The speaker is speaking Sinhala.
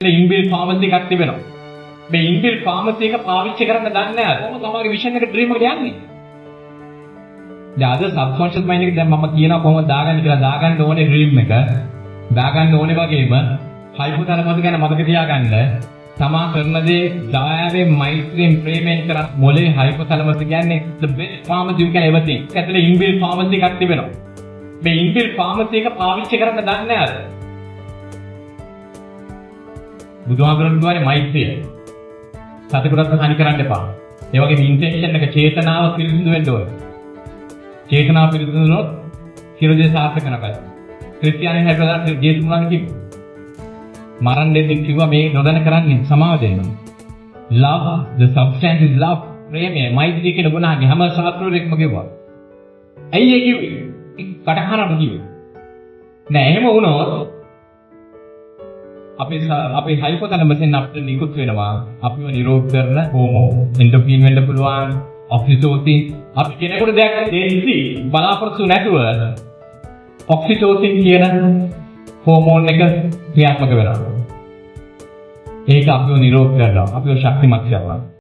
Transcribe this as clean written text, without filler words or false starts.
ඉන්බිල් ෆාමසි එකක් තිබෙනවා. මේ ඉන්බිල් ෆාමසි එක පාවිච්චි කරන්න දන්නේ නැහැ. කොහොමද තමයිගේ විෂන් එක ඩ්‍රීම් එකට යන්නේ? දැන් අද සබ්කොන්ෂස් මයින්ඩ් එකේ දැන් මම කියනවා කොහොමද දාගන්නේ කියලා. දාගන්න ඕනේ ඩ්‍රීම් එක. දාගන්න ඕනේ වගේම හයිපොතලමස් ගැන මතක තියාගන්න. තමා කරන දේ දයාවෙන් මෛත්‍රියෙන් ප්‍රේමයෙන් කරත් මොලේ හයිපොතලමස් කියන්නේ the best pharmacy you can ever think. ඇතුලේ ඉන්බිල් ෆාමසි එකක් තිබෙනවා. මේ ඉන්බිල් ෆාමසි එක පාවිච්චි කරන්න දන්නේ නැහැ. බුදුහාමුදුරුවෝ කියන්නේ මෛත්‍රිය. සතෙකුට හානි කරන්න එපා. ඒ වගේම ඉන්ටෙන්ෂන් එක චේතනාව පිරිසිදු වෙන්න ඕනේ. චේතනාව පිරිසිදු වුණොත් සියලු දේ සාර්ථක වෙනවා. ක්‍රිස්තියානි හැබැයි ජේසුස් වහන්සේ කිව්වා. මරණ දෙන්න කිව්වා මේ නොදැන කරන්නේ සමාව දෙන්න. love the substance is love. ප්‍රේමය මෛත්‍රිය කියන ගුණාගේ හැම ශාස්ත්‍රවලෙක්ම කිව්වා. ඇයි ඒ කිව්වේ? කටහරන්න කිව්වේ. නෑ එහෙම වුණොත් අපේ හයිපොතලමසෙන් අපිට නිකුත් වෙනවා අපිව නිරෝධ කරන හෝමෝන් එන්ඩෝෆින් වෙන්න පුළුවන් ඔක්සිටෝසින් අපි කෙනෙකුට දෙයක් දෙන්සි බලාපොරොත්තු නැතුව ඔක්සිටෝසින් කියන හෝමෝන් එක ක්‍රියාත්මක වෙනවා ඒක අපිව නිරෝධ කරනවා අපිව ශක්තිමත් කරනවා